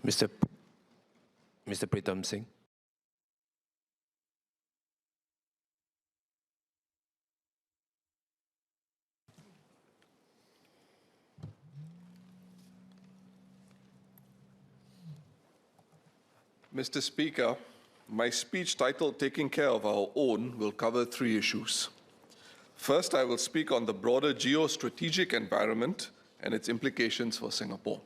Mr. Pritam Singh. Mr. Speaker, my speech titled Taking Care of Our Own will cover three issues. First, I will speak on the broader geostrategic environment and its implications for Singapore.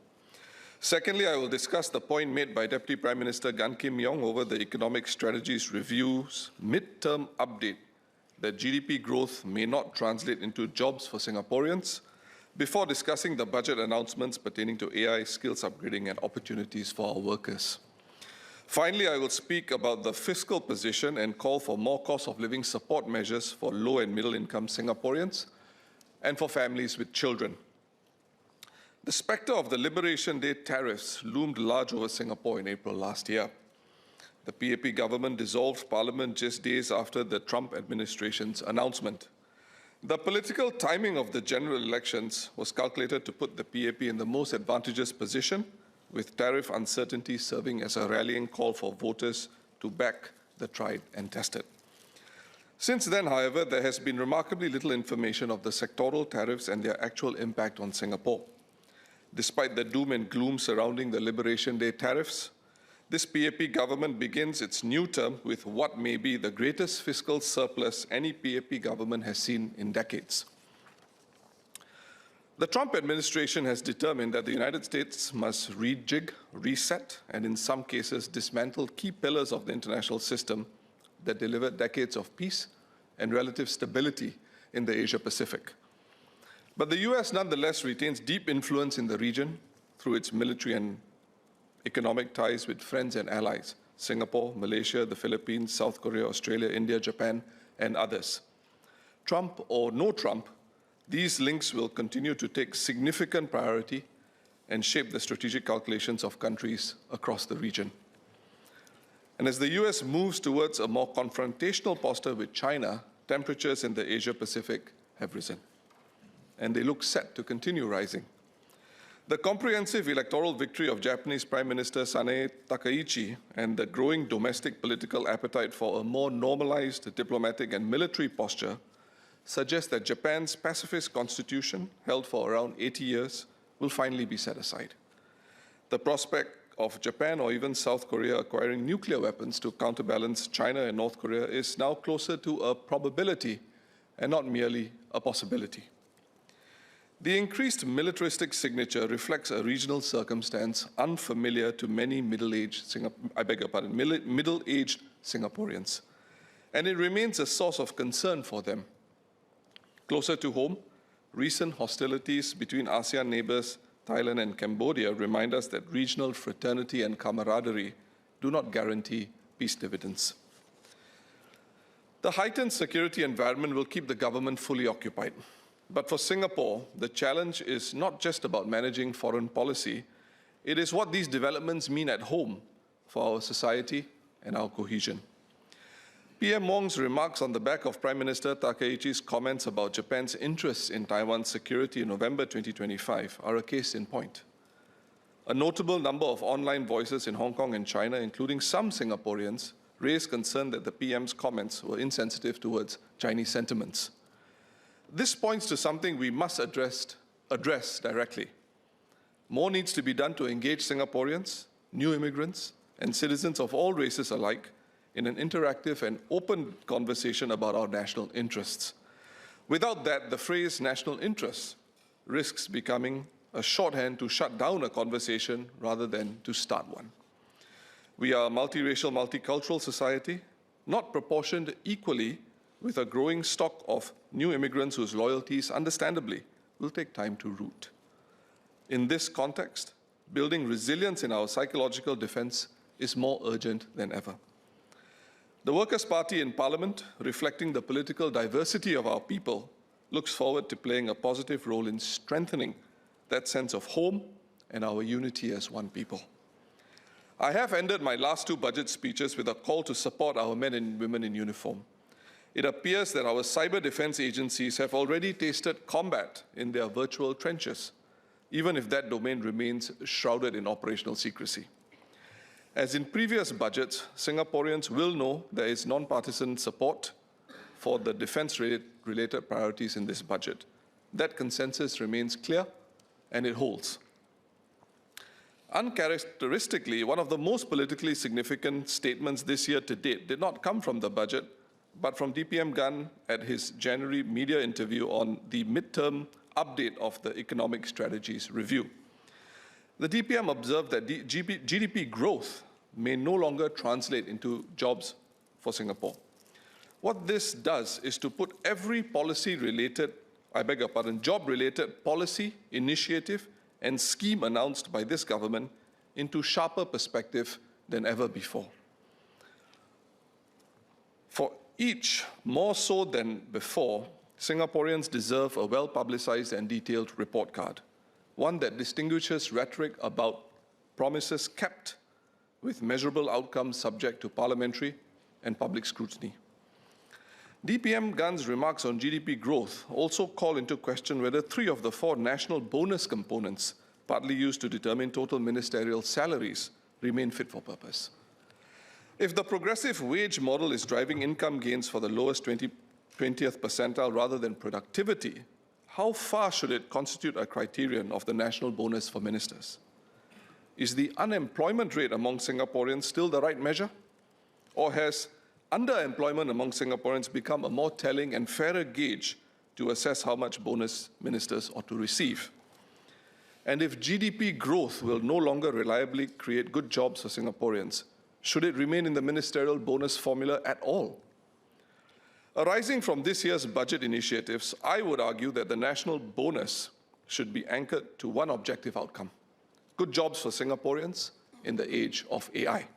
Secondly, I will discuss the point made by Deputy Prime Minister Gan Kim Yong over the Economic Strategies Review's mid-term update that GDP growth may not translate into jobs for Singaporeans, before discussing the budget announcements pertaining to AI, skills upgrading and opportunities for our workers. Finally, I will speak about the fiscal position and call for more cost of living support measures for low and middle income Singaporeans and for families with children. The spectre of the Liberation Day tariffs loomed large over Singapore in April last year. The PAP government dissolved parliament just days after the Trump administration's announcement. The political timing of the general elections was calculated to put the PAP in the most advantageous position, with tariff uncertainty serving as a rallying call for voters to back the tried and tested. Since then, however, there has been remarkably little information of the sectoral tariffs and their actual impact on Singapore. Despite the doom and gloom surrounding the Liberation Day tariffs, this PAP government begins its new term with what may be the greatest fiscal surplus any PAP government has seen in decades. The Trump administration has determined that the United States must rejig, reset, and in some cases dismantle key pillars of the international system that delivered decades of peace and relative stability in the Asia-Pacific. But the US nonetheless retains deep influence in the region through its military and economic ties with friends and allies, Singapore, Malaysia, the Philippines, South Korea, Australia, India, Japan, and others. Trump or no Trump, these links will continue to take significant priority and shape the strategic calculations of countries across the region. And as the US moves towards a more confrontational posture with China, temperatures in the Asia-Pacific have risen, and they look set to continue rising. The comprehensive electoral victory of Japanese Prime Minister Sanae Takaichi and the growing domestic political appetite for a more normalized diplomatic and military posture suggest that Japan's pacifist constitution, held for around 80 years, will finally be set aside. The prospect of Japan or even South Korea acquiring nuclear weapons to counterbalance China and North Korea is now closer to a probability and not merely a possibility. The increased militaristic signature reflects a regional circumstance unfamiliar to many middle-aged Singaporeans, and it remains a source of concern for them. Closer to home, recent hostilities between ASEAN neighbors, Thailand and Cambodia remind us that regional fraternity and camaraderie do not guarantee peace dividends. The heightened security environment will keep the government fully occupied. But for Singapore, the challenge is not just about managing foreign policy, it is what these developments mean at home for our society and our cohesion. PM Wong's remarks on the back of Prime Minister Takaichi's comments about Japan's interests in Taiwan's security in November 2025 are a case in point. A notable number of online voices in Hong Kong and China, including some Singaporeans, raised concern that the PM's comments were insensitive towards Chinese sentiments. This points to something we must address directly. More needs to be done to engage Singaporeans, new immigrants, and citizens of all races alike in an interactive and open conversation about our national interests. Without that, the phrase national interests risks becoming a shorthand to shut down a conversation rather than to start one. We are a multiracial, multicultural society, not proportioned equally with a growing stock of new immigrants whose loyalties, understandably, will take time to root. In this context, building resilience in our psychological defense is more urgent than ever. The Workers' Party in Parliament, reflecting the political diversity of our people, looks forward to playing a positive role in strengthening that sense of home and our unity as one people. I have ended my last two budget speeches with a call to support our men and women in uniform. It appears that our cyber defense agencies have already tasted combat in their virtual trenches, even if that domain remains shrouded in operational secrecy. As in previous budgets, Singaporeans will know there is non-partisan support for the defense-related priorities in this budget. That consensus remains clear and it holds. Uncharacteristically, one of the most politically significant statements this year to date did not come from the budget, but from DPM Gun at his January media interview on the midterm update of the Economic Strategies Review. The DPM observed that GDP growth may no longer translate into jobs for Singapore. What this does is to put every job-related policy, initiative, and scheme announced by this government into sharper perspective than ever before. For each, more so than before, Singaporeans deserve a well-publicized and detailed report card, one that distinguishes rhetoric about promises kept with measurable outcomes subject to parliamentary and public scrutiny. DPM Gun's remarks on GDP growth also call into question whether 3 of the 4 national bonus components, partly used to determine total ministerial salaries, remain fit for purpose. If the progressive wage model is driving income gains for the lowest 20th percentile rather than productivity, how far should it constitute a criterion of the national bonus for ministers? Is the unemployment rate among Singaporeans still the right measure? Or has underemployment among Singaporeans become a more telling and fairer gauge to assess how much bonus ministers ought to receive? And if GDP growth will no longer reliably create good jobs for Singaporeans, should it remain in the ministerial bonus formula at all? Arising from this year's budget initiatives, I would argue that the national bonus should be anchored to one objective outcome: good jobs for Singaporeans in the age of AI.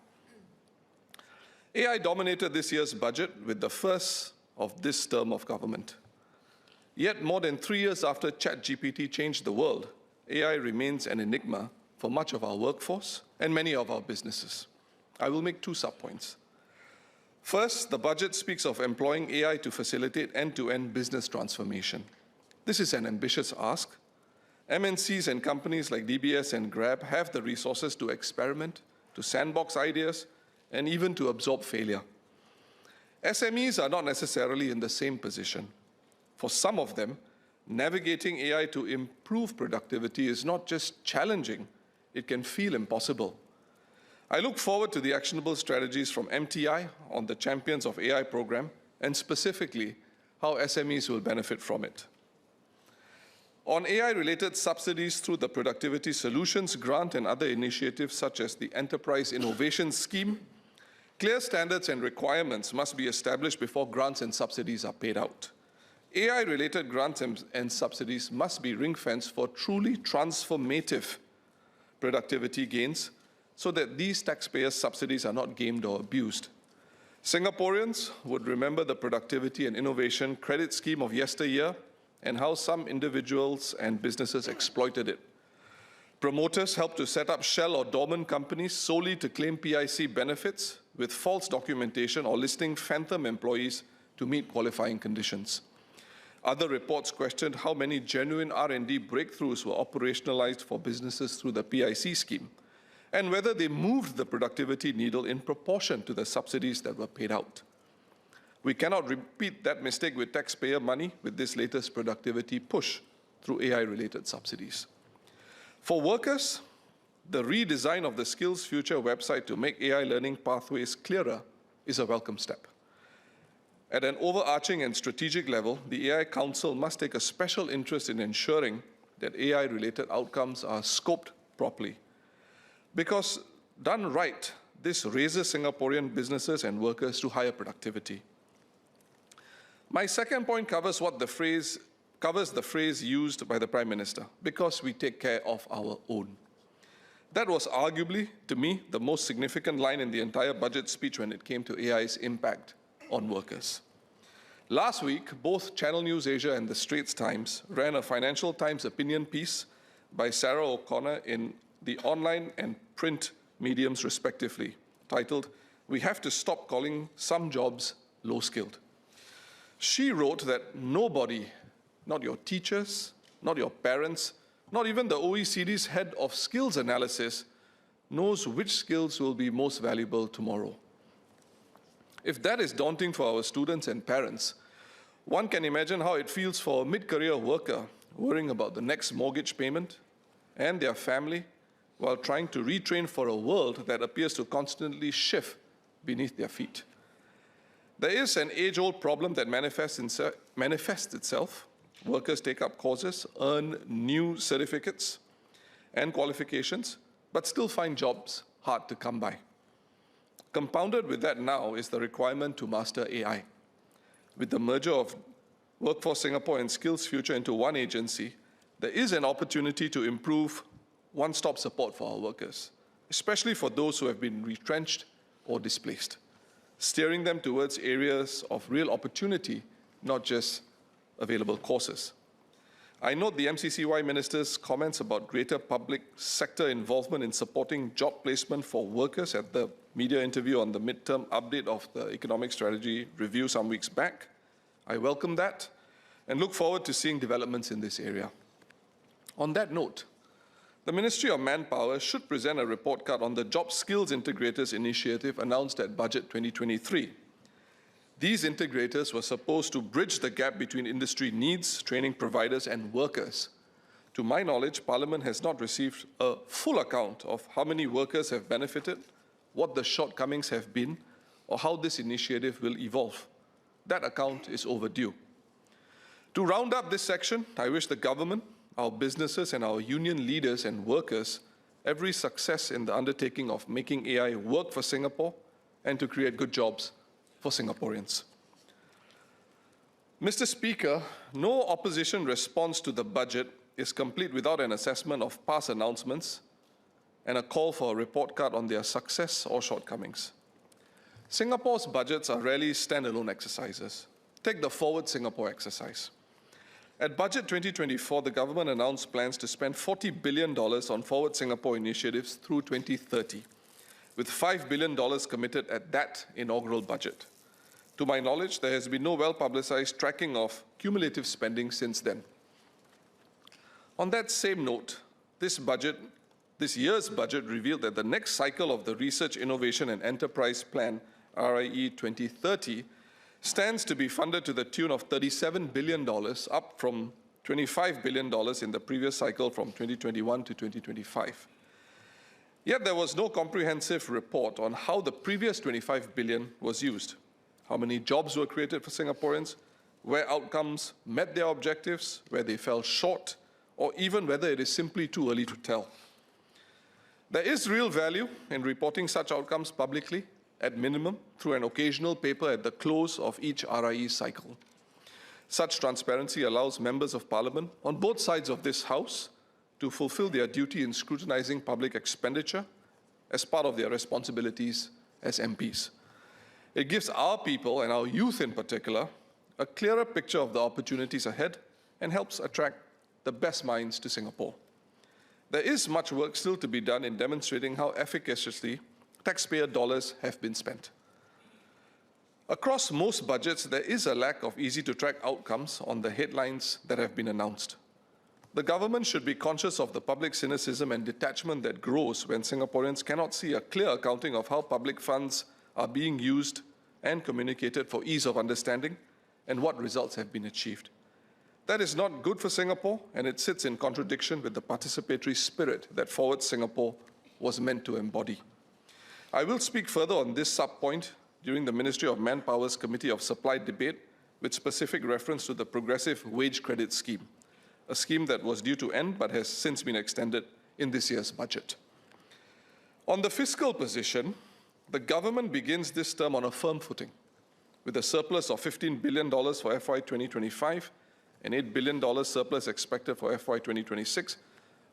AI dominated this year's budget with the first of this term of government. Yet more than 3 years after ChatGPT changed the world, AI remains an enigma for much of our workforce and many of our businesses. I will make 2 subpoints. First, the budget speaks of employing AI to facilitate end-to-end business transformation. This is an ambitious ask. MNCs and companies like DBS and Grab have the resources to experiment, to sandbox ideas, and even to absorb failure. SMEs are not necessarily in the same position. For some of them, navigating AI to improve productivity is not just challenging, it can feel impossible. I look forward to the actionable strategies from MTI on the Champions of AI program, and specifically how SMEs will benefit from it. On AI-related subsidies through the Productivity Solutions Grant and other initiatives such as the Enterprise Innovation Scheme, clear standards and requirements must be established before grants and subsidies are paid out. AI-related grants and subsidies must be ring-fenced for truly transformative productivity gains so that these taxpayers' subsidies are not gamed or abused. Singaporeans would remember the Productivity and Innovation Credit Scheme of yesteryear and how some individuals and businesses exploited it. Promoters helped to set up shell or dormant companies solely to claim PIC benefits with false documentation or listing phantom employees to meet qualifying conditions. Other reports questioned how many genuine R&D breakthroughs were operationalized for businesses through the PIC scheme, and whether they moved the productivity needle in proportion to the subsidies that were paid out. We cannot repeat that mistake with taxpayer money with this latest productivity push through AI-related subsidies. For workers, the redesign of the Skills Future website to make AI learning pathways clearer is a welcome step. At an overarching and strategic level, the AI Council must take a special interest in ensuring that AI-related outcomes are scoped properly. Because done right, this raises Singaporean businesses and workers to higher productivity. My second point covers the phrase used by the Prime Minister, because we take care of our own. That was arguably, to me, the most significant line in the entire budget speech when it came to AI's impact on workers. Last week, both Channel News Asia and the Straits Times ran a Financial Times opinion piece by Sarah O'Connor in the online and print mediums respectively, titled, "We Have to Stop Calling Some Jobs Low-Skilled." She wrote that nobody, not your teachers, not your parents, not even the OECD's head of skills analysis, knows which skills will be most valuable tomorrow. If that is daunting for our students and parents, one can imagine how it feels for a mid-career worker worrying about the next mortgage payment and their family while trying to retrain for a world that appears to constantly shift beneath their feet. There is an age-old problem that manifests itself. Workers take up courses, earn new certificates and qualifications, but still find jobs hard to come by. Compounded with that now is the requirement to master AI. With the merger of Workforce Singapore and Skills Future into one agency, there is an opportunity to improve one-stop support for our workers, especially for those who have been retrenched or displaced, steering them towards areas of real opportunity, not just available courses. I note the MCCY Minister's comments about greater public sector involvement in supporting job placement for workers at the media interview on the midterm update of the Economic Strategy Review some weeks back. I welcome that and look forward to seeing developments in this area. On that note, the Ministry of Manpower should present a report card on the Job Skills Integrators Initiative announced at Budget 2023. These integrators were supposed to bridge the gap between industry needs, training providers, and workers. To my knowledge, Parliament has not received a full account of how many workers have benefited, what the shortcomings have been, or how this initiative will evolve. That account is overdue. To round up this section, I wish the government, our businesses, and our union leaders and workers every success in the undertaking of making AI work for Singapore and to create good jobs for Singaporeans. Mr. Speaker, no opposition response to the budget is complete without an assessment of past announcements and a call for a report card on their success or shortcomings. Singapore's budgets are rarely standalone exercises. Take the Forward Singapore exercise. At Budget 2024, the government announced plans to spend $40 billion on Forward Singapore initiatives through 2030, with $5 billion committed at that inaugural budget. To my knowledge, there has been no well-publicized tracking of cumulative spending since then. On that same note, this year's budget revealed that the next cycle of the Research, Innovation and Enterprise Plan, RIE 2030, stands to be funded to the tune of $37 billion, up from $25 billion in the previous cycle from 2021 to 2025. Yet there was no comprehensive report on how the previous $25 billion was used, how many jobs were created for Singaporeans, where outcomes met their objectives, where they fell short, or even whether it is simply too early to tell. There is real value in reporting such outcomes publicly, at minimum, through an occasional paper at the close of each RIE cycle. Such transparency allows members of Parliament on both sides of this House to fulfill their duty in scrutinizing public expenditure as part of their responsibilities as MPs. It gives our people, and our youth in particular, a clearer picture of the opportunities ahead and helps attract the best minds to Singapore. There is much work still to be done in demonstrating how efficaciously taxpayer dollars have been spent. Across most budgets, there is a lack of easy-to-track outcomes on the headlines that have been announced. The government should be conscious of the public cynicism and detachment that grows when Singaporeans cannot see a clear accounting of how public funds are being used and communicated for ease of understanding and what results have been achieved. That is not good for Singapore, and it sits in contradiction with the participatory spirit that Forward Singapore was meant to embody. I will speak further on this sub-point during the Ministry of Manpower's Committee of Supply debate with specific reference to the Progressive Wage Credit Scheme, a scheme that was due to end but has since been extended in this year's budget. On the fiscal position, the government begins this term on a firm footing, with a surplus of $15 billion for FY 2025 and $8 billion surplus expected for FY 2026,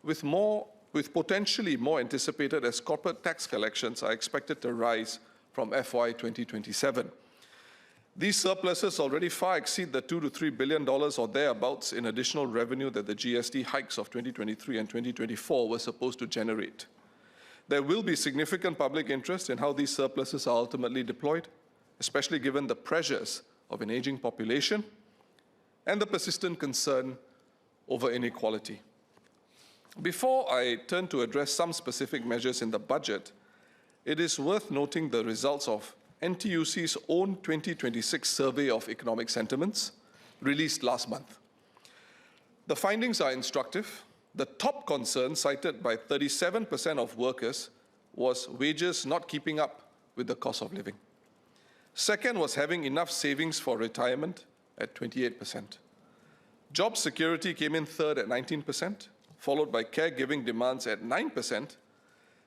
with potentially more anticipated as corporate tax collections are expected to rise from FY 2027. These surpluses already far exceed the $2 to $3 billion or thereabouts in additional revenue that the GST hikes of 2023 and 2024 were supposed to generate. There will be significant public interest in how these surpluses are ultimately deployed, especially given the pressures of an aging population and the persistent concern over inequality. Before I turn to address some specific measures in the budget, it is worth noting the results of NTUC's own 2026 Survey of Economic Sentiments, released last month. The findings are instructive. The top concern cited by 37% of workers was wages not keeping up with the cost of living. Second was having enough savings for retirement at 28%. Job security came in third at 19%, followed by caregiving demands at 9%,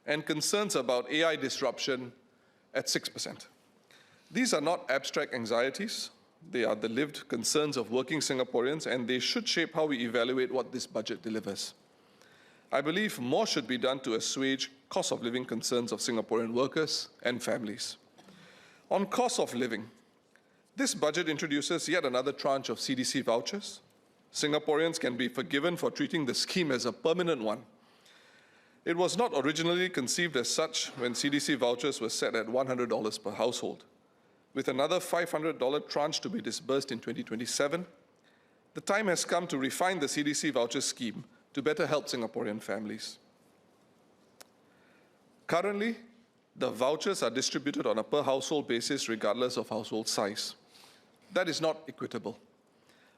and concerns about AI disruption at 6%. These are not abstract anxieties. They are the lived concerns of working Singaporeans, and they should shape how we evaluate what this budget delivers. I believe more should be done to assuage cost of living concerns of Singaporean workers and families. On cost of living, this budget introduces yet another tranche of CDC vouchers. Singaporeans can be forgiven for treating the scheme as a permanent one. It was not originally conceived as such when CDC vouchers were set at $100 per household. With another $500 tranche to be disbursed in 2027, the time has come to refine the CDC voucher scheme to better help Singaporean families. Currently, the vouchers are distributed on a per household basis regardless of household size. That is not equitable.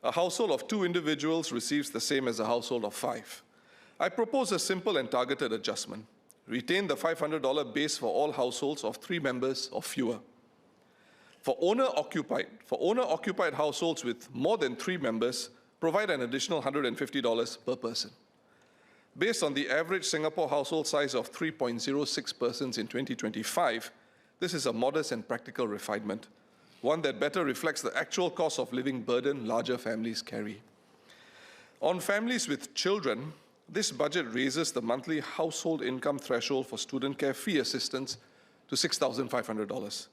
A household of 2 individuals receives the same as a household of 5. I propose a simple and targeted adjustment. Retain the $500 base for all households of 3 members or fewer. For owner-occupied households with more than 3 members, provide an additional $150 per person. Based on the average Singapore household size of 3.06 persons in 2025, this is a modest and practical refinement, one that better reflects the actual cost of living burden larger families carry. On families with children, this budget raises the monthly household income threshold for student care fee assistance to $6,500.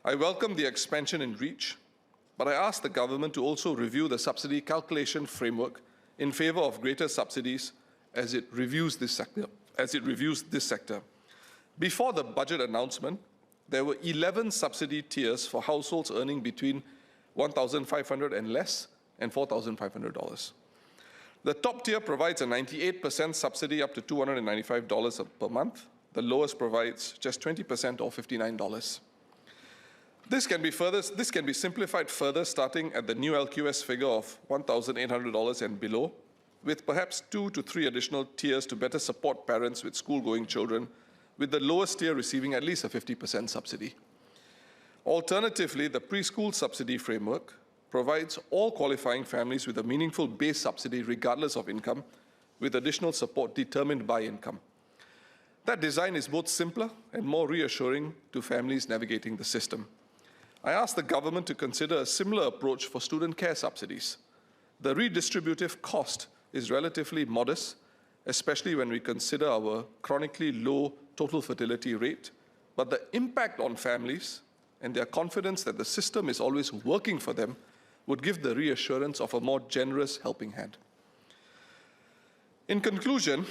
I welcome the expansion in reach, but I ask the government to also review the subsidy calculation framework in favor of greater subsidies as it reviews this sector. Before the budget announcement, there were 11 subsidy tiers for households earning between $1,500 and less and $4,500. The top tier provides a 98% subsidy up to $295 per month. The lowest provides just 20% or $59. This can be simplified further, starting at the new LQS figure of $1,800 and below, with perhaps 2 to 3 additional tiers to better support parents with school-going children, with the lowest tier receiving at least a 50% subsidy. Alternatively, the preschool subsidy framework provides all qualifying families with a meaningful base subsidy regardless of income, with additional support determined by income. That design is both simpler and more reassuring to families navigating the system. I ask the government to consider a similar approach for student care subsidies. The redistributive cost is relatively modest, especially when we consider our chronically low total fertility rate, but the impact on families and their confidence that the system is always working for them would give the reassurance of a more generous helping hand. In conclusion,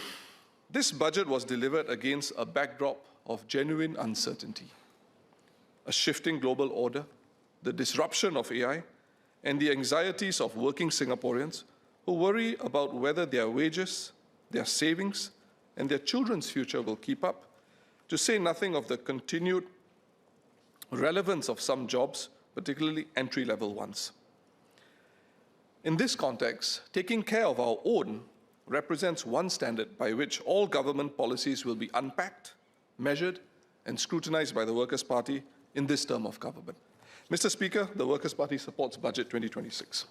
this budget was delivered against a backdrop of genuine uncertainty. A shifting global order, the disruption of AI, and the anxieties of working Singaporeans who worry about whether their wages, their savings, and their children's future will keep up, to say nothing of the continued relevance of some jobs, particularly entry-level ones. In this context, taking care of our own represents one standard by which all government policies will be unpacked, measured, and scrutinized by the Workers' Party in this term of government. Mr. Speaker, the Workers' Party supports Budget 2026.